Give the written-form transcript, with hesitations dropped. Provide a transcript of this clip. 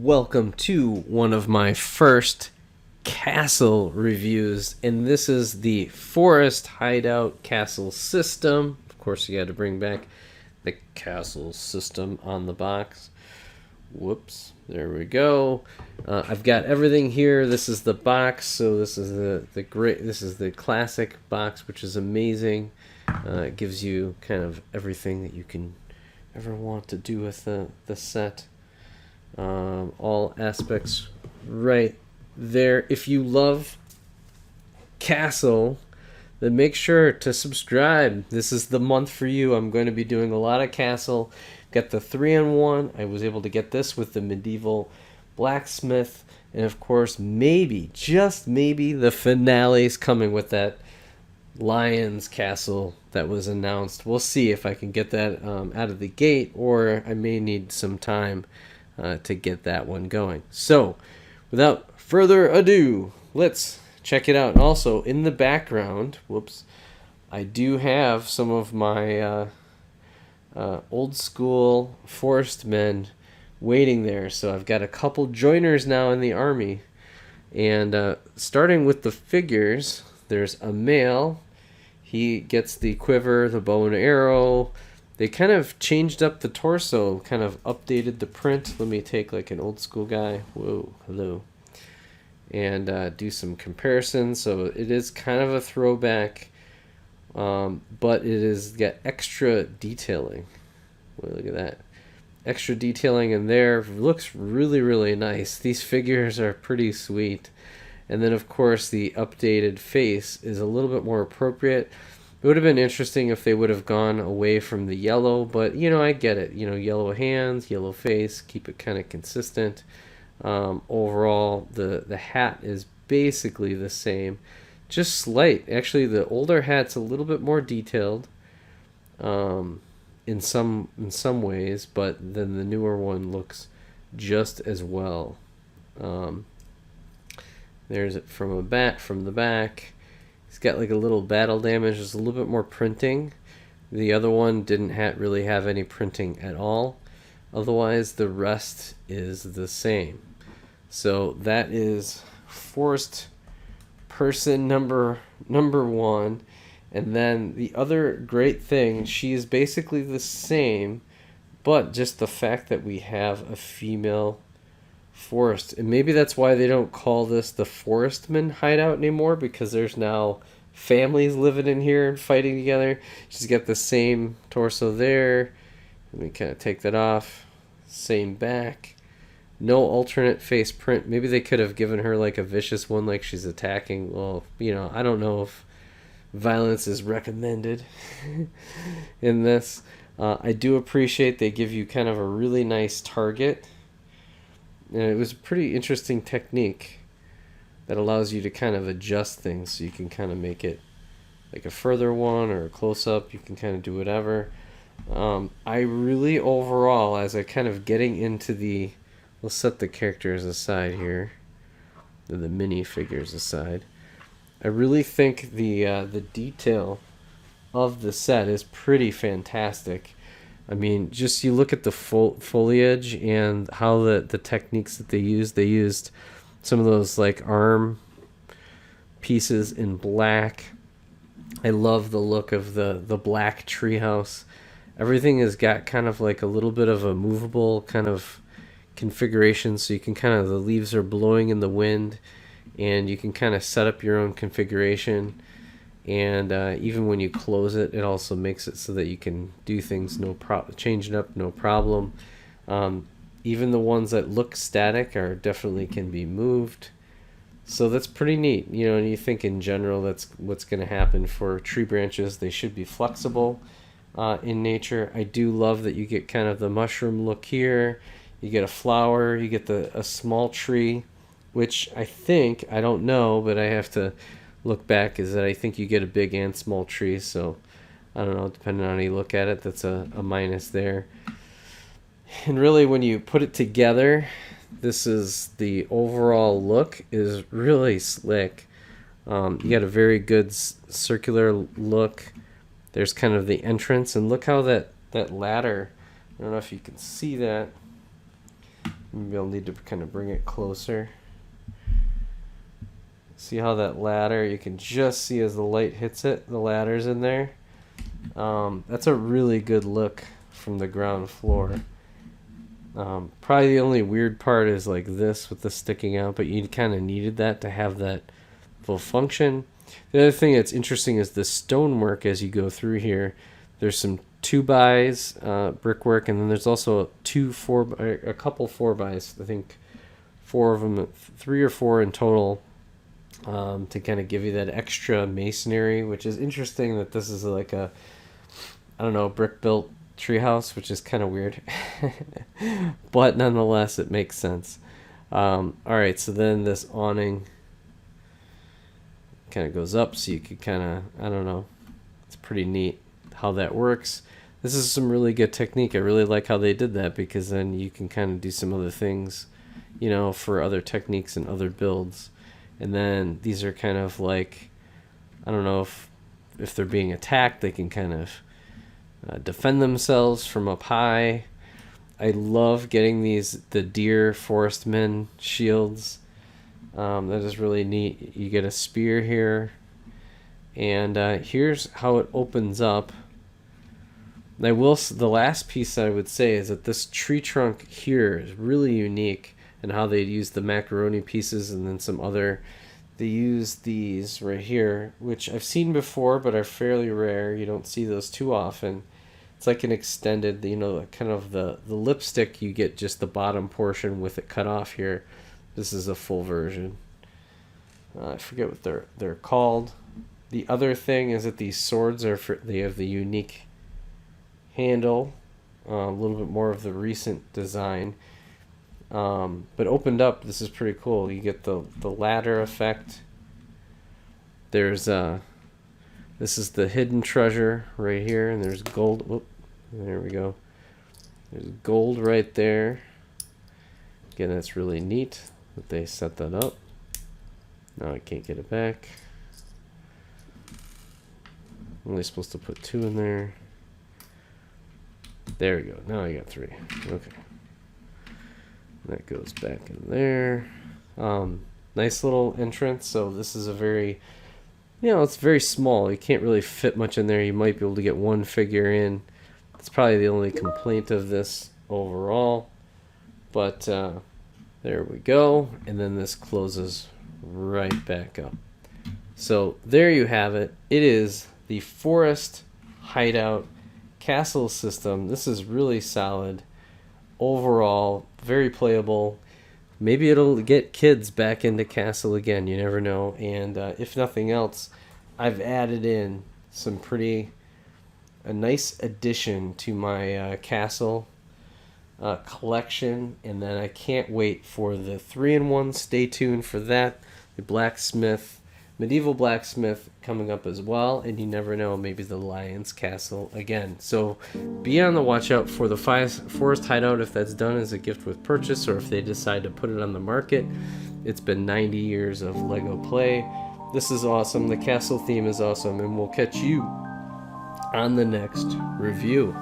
Welcome to one of my first castle reviews, and this is the Forest Hideout Castle System. Of course, you got to bring back the castle system on the box. Whoops, there we go. I've got everything here. This is the box, so this is this is the classic box, which is amazing. It gives you kind of everything that you can ever want to do with the set. All aspects right there. If you love Castle, then make sure to subscribe. This is the month for you. I'm going to be doing a lot of Castle. Got the 3-in-1. I was able to get this with the medieval blacksmith, and of course, maybe, just maybe, the finale's coming with that Lions Castle that was announced. We'll see if I can get that out of the gate, or I may need some time to get that one going. So, without further ado, let's check it out. And also, in the background, whoops, I do have some of my old school forest men waiting there. So I've got a couple joiners now in the army. And starting with the figures, there's a male. He gets the quiver, the bow and arrow. They kind of changed up the torso, kind of updated the print. Let me take like an old school guy. Whoa, hello. And do some comparisons. So it is kind of a throwback, but it is got extra detailing. Whoa, look at that. Extra detailing in there. Looks really, really nice. These figures are pretty sweet. And then, of course, the updated face is a little bit more appropriate. It would have been interesting if they would have gone away from the yellow, but, you know, I get it. You know, yellow hands, yellow face, keep it kind of consistent. Overall, the hat is basically the same. Just slight. Actually, the older hat's a little bit more detailed in some ways, but then the newer one looks just as well. There's it from the back. It's got like a little battle damage. There's a little bit more printing. The other one didn't really have any printing at all. Otherwise, the rest is the same. So that is Forest person number one. And then the other great thing, she is basically the same, but just the fact that we have a female forest, and maybe that's why they don't call this the Forestman Hideout anymore, because there's now families living in here and fighting together. She's got the same torso there. Let me kind of take that off. Same back. No alternate face print. Maybe they could have given her like a vicious one, like she's attacking. Well, you know, I don't know if violence is recommended in this. I do appreciate they give you kind of a really nice target. And it was a pretty interesting technique that allows you to kind of adjust things, so you can kind of make it like a further one or a close-up. You can kind of do whatever. I really, overall, as I kind of getting into the... Let's set the characters aside here. The minifigures aside. I really think the detail of the set is pretty fantastic. I mean, just you look at the foliage and how the techniques that they used some of those like arm pieces in black. I love the look of the black treehouse. Everything has got kind of like a little bit of a movable kind of configuration, so you can kind of, the leaves are blowing in the wind, and you can kind of set up your own configuration. And even when you close it, it also makes it so that you can do things change it up, no problem. Even the ones that look static definitely can be moved. So that's pretty neat, you know. And you think in general that's what's going to happen for tree branches. They should be flexible in nature. I do love that you get kind of the mushroom look here. You get a flower, you get a small tree, which I don't know, but I have to look back, is that I think you get a big and small tree. So I don't know, depending on how you look at it, that's a minus there. And really, when you put it together, this is the overall look is really slick. You got a very good circular look. There's kind of the entrance, and look how that ladder, I don't know if you can see that, Maybe I'll need to kind of bring it closer. See how that ladder, you can just see as the light hits it, the ladder's in there. That's a really good look from the ground floor. Probably the only weird part is like this with the sticking out, but you kind of needed that to have that full function. The other thing that's interesting is the stonework as you go through here. There's some 2x brickwork, and then there's also a couple 4x. I think 4 of them, 3 or 4 in total, to kind of give you that extra masonry, which is interesting that this is like a, I don't know, brick built treehouse, which is kind of weird. But nonetheless, it makes sense. Alright, so then this awning kind of goes up, so you could kind of, I don't know, it's pretty neat how that works. This is some really good technique. I really like how they did that, because then you can kind of do some other things, you know, for other techniques and other builds. And then these are kind of like, I don't know, if they're being attacked, they can kind of defend themselves from up high. I love getting the deer forestmen shields. That is really neat. You get a spear here, and here's how it opens up. The last piece I would say is that this tree trunk here is really unique, and how they use the macaroni pieces, and then some other, they use these right here, which I've seen before but are fairly rare. You don't see those too often. It's like an extended, you know, kind of the lipstick, you get just the bottom portion with it cut off here. This is a full version. I forget what they're called. The other thing is that these swords they have the unique handle, a little bit more of the recent design. But opened up, this is pretty cool. You get the ladder effect. There's this is the hidden treasure right here, and there's gold. Whoop, there we go. There's gold right there. Again, that's really neat that they set that up. Now I can't get it back. I'm only supposed to put 2 in there. There we go. Now I got 3. Okay. That goes back in there. Nice little entrance. So this is a very, you know, it's very small. You can't really fit much in there. You might be able to get 1 figure in. It's probably the only complaint of this overall. But there we go. And then this closes right back up. So there you have it. It is the Forest Hideout Castle System. This is really solid. Overall, very playable. Maybe it'll get kids back into Castle again. You never know. And if nothing else, I've added in a nice addition to my Castle collection. And then I can't wait for the 3-in-1. Stay tuned for that. The medieval blacksmith coming up as well, and you never know, maybe the Lion's Castle again. So be on the watch out for the Forest Hideout if that's done as a gift with purchase, or if they decide to put it on the market. It's been 90 years of Lego play. This is awesome. The castle theme is awesome, and we'll catch you on the next review.